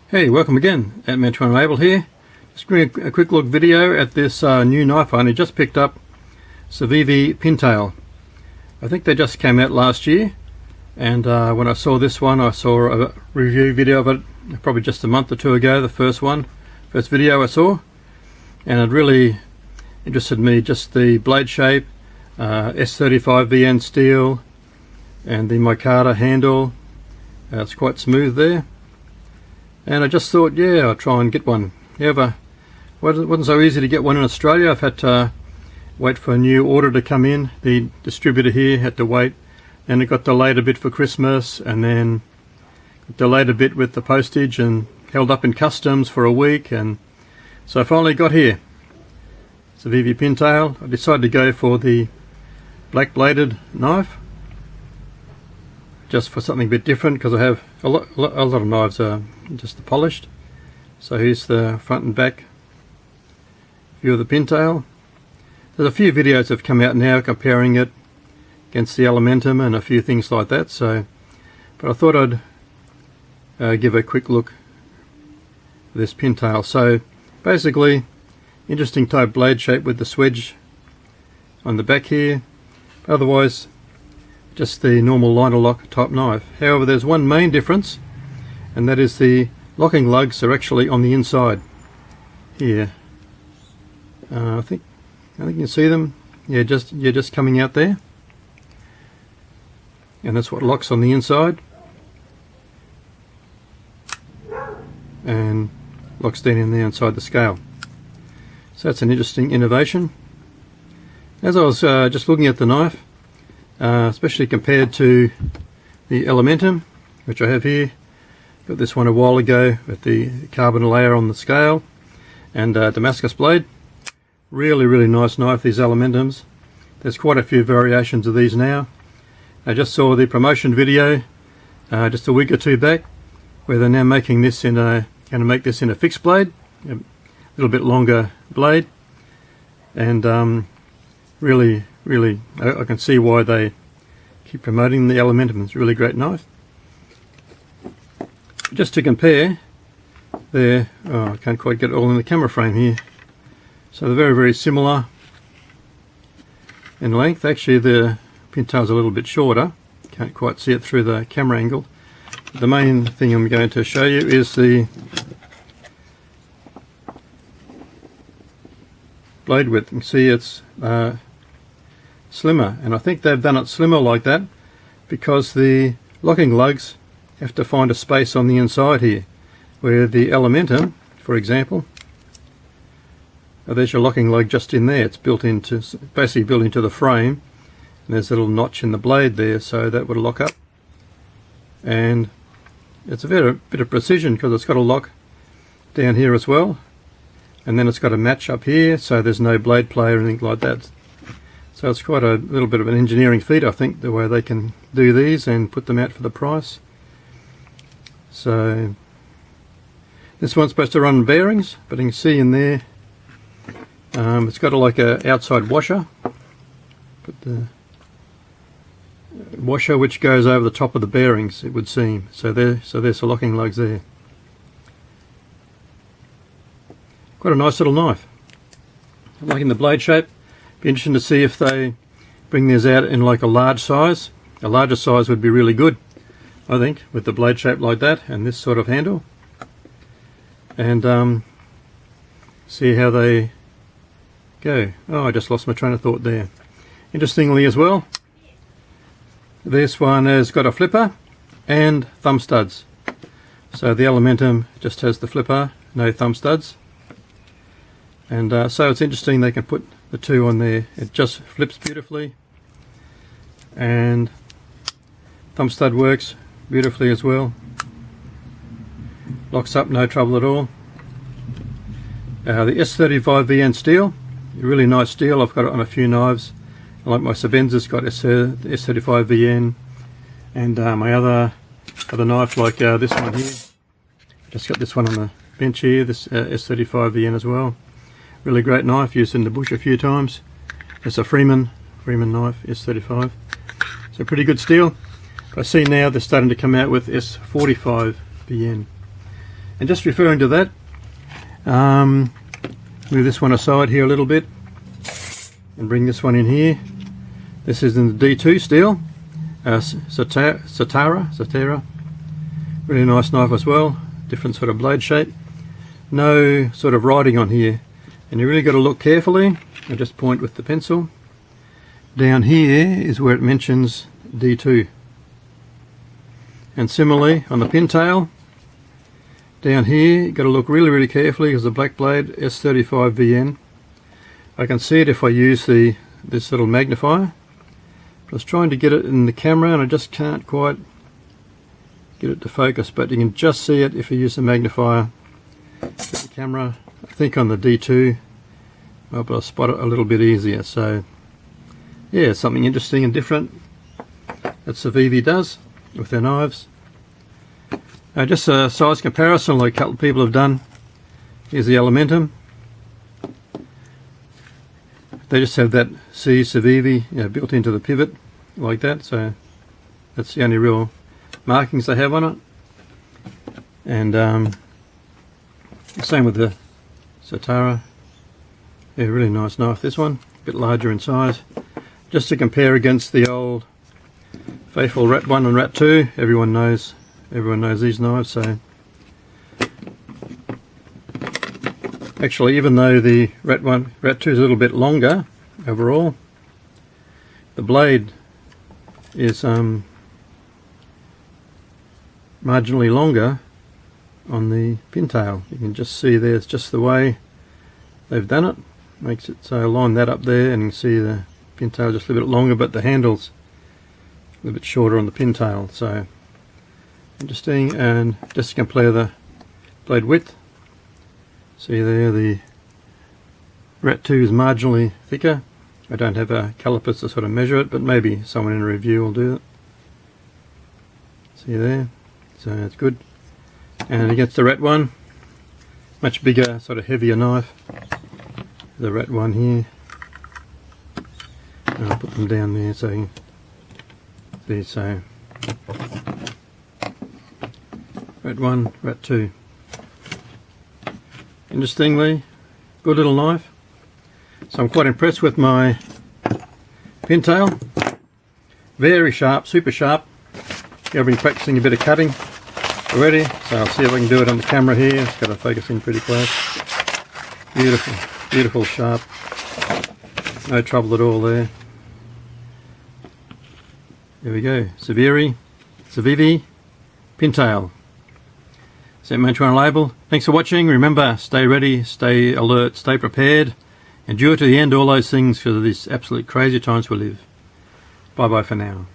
Hey, welcome again. At Mantuan Abel here. Just doing a quick look video at this new knife I only just picked up, Civivi Pintail. I think they just came out last year, and when I saw this one, I saw a review video of it probably just a month or two ago, the first video I saw, and it really interested me, just the blade shape, S35VN steel, and the micarta handle. It's quite smooth there. And I just thought, yeah, I'll try and get one. However, it wasn't so easy to get one in Australia. I've had to wait for a new order to come in. The distributor here had to wait, and it got delayed a bit for Christmas, and then delayed a bit with the postage and held up in customs for a week, and so I finally got here. Civivi Pintail. I decided to go for the black bladed knife, just for something a bit different, because I have a lot of knives are just polished. So here's the front and back view of the Pintail. There's a few videos have come out now comparing it against the Elementum and a few things like that. But I thought I'd give a quick look at this Pintail. So basically, interesting type blade shape with the swedge on the back here. Otherwise, just the normal liner lock type knife. However, there's one main difference, and that is the locking lugs are actually on the inside here. I think you can see them. Yeah, just coming out there, and that's what locks on the inside, and locks down in there inside the scale. So that's an interesting innovation. As I was just looking at the knife, especially compared to the Elementum, which I have here. Got this one a while ago with the carbon layer on the scale and Damascus blade. Really nice knife, these Elementums. There's quite a few variations of these now. I just saw the promotion video just a week or two back, where they're now making this in going to make this in a fixed blade, a little bit longer blade, and really I can see why they keep promoting the Elementum. It's a really great knife. Just to compare, I can't quite get it all in the camera frame here. So they're very similar in length. Actually, the Pintail's a little bit shorter. Can't quite see it through the camera angle. The main thing I'm going to show you is the blade width. You can see it's slimmer, and I think they've done it slimmer like that because the locking lugs have to find a space on the inside here, where the Elementum, for example, there's your locking lug just in there. It's basically built into the frame, and there's a little notch in the blade there, so that would lock up, and it's a bit of precision because it's got a lock down here as well, and then it's got a match up here, so there's no blade play or anything like that. So it's quite a little bit of an engineering feat, I think, the way they can do these and put them out for the price. So this one's supposed to run bearings, but you can see in there it's got like a outside washer. Put the washer which goes over the top of the bearings, it would seem. So there's the locking lugs there. Quite a nice little knife. I'm liking the blade shape. Be interesting to see if they bring these out in like a large size. A larger size would be really good, I think, with the blade shape like that and this sort of handle. And see how they go. Oh, I just lost my train of thought there. Interestingly as well, this one has got a flipper and thumb studs. So the Elementum just has the flipper, no thumb studs. And so it's interesting they can put the two on there. It just flips beautifully, and thumb stud works beautifully as well. Locks up, no trouble at all. The S35VN steel, really nice steel. I've got it on a few knives. I like my Sebenza's got S35VN, and my other knife like this one here. Just got this one on the bench here, this S35VN as well. Really great knife, used in the bush a few times. It's a Freeman knife, S35. So pretty good steel. I see now they're starting to come out with S45VN. And just referring to that, move this one aside here a little bit and bring this one in here. This is in the D2 steel, Satara. Really nice knife as well, different sort of blade shape. No sort of writing on here, and you really got to look carefully. I just point with the pencil. Down here is where it mentions D2. And similarly on the pintail, down here you got to look really carefully because the black blade S35VN. I can see it if I use this little magnifier. I was trying to get it in the camera and I just can't quite get it to focus, but you can just see it if you use the magnifier. The camera, I think on the D2, but I'll spot it a little bit easier. So yeah, something interesting and different that Civivi does with their knives. Just a size comparison like a couple of people have done. Here's the Elementum. They just have that C Civivi built into the pivot like that, so that's the only real markings they have on it. And same with the Satara. Yeah, really nice knife, this one, a bit larger in size. Just to compare against the old faithful Rat 1 and Rat 2, everyone knows these knives. So actually, even though the Rat 2 is a little bit longer overall, the blade is marginally longer on the pintail. You can just see there, it's just the way they've done it. Makes it so. Line that up there and you can see the pintail just a little bit longer, but the handle's a little bit shorter on the pintail. So interesting. And just to compare the blade width, see there the Rat 2 is marginally thicker. I don't have a calipers to sort of measure it, but maybe someone in a review will do it. See there, so that's good. And against the Rat 1, much bigger, sort of heavier knife. The Rat 1 here. And I'll put them down there so you can see. So Rat 1, Rat 2. Interestingly, good little knife. So I'm quite impressed with my pintail. Very sharp, super sharp. I've been practicing a bit of cutting already, so I'll see if I can do it on the camera here. It's got to focus in pretty close. Beautiful sharp. No trouble at all there. There we go. Civivi Pintail. Set Mantuan label. Thanks for watching. Remember, stay ready, stay alert, stay prepared. Endure to the end, all those things, because of these absolute crazy times we live. Bye bye for now.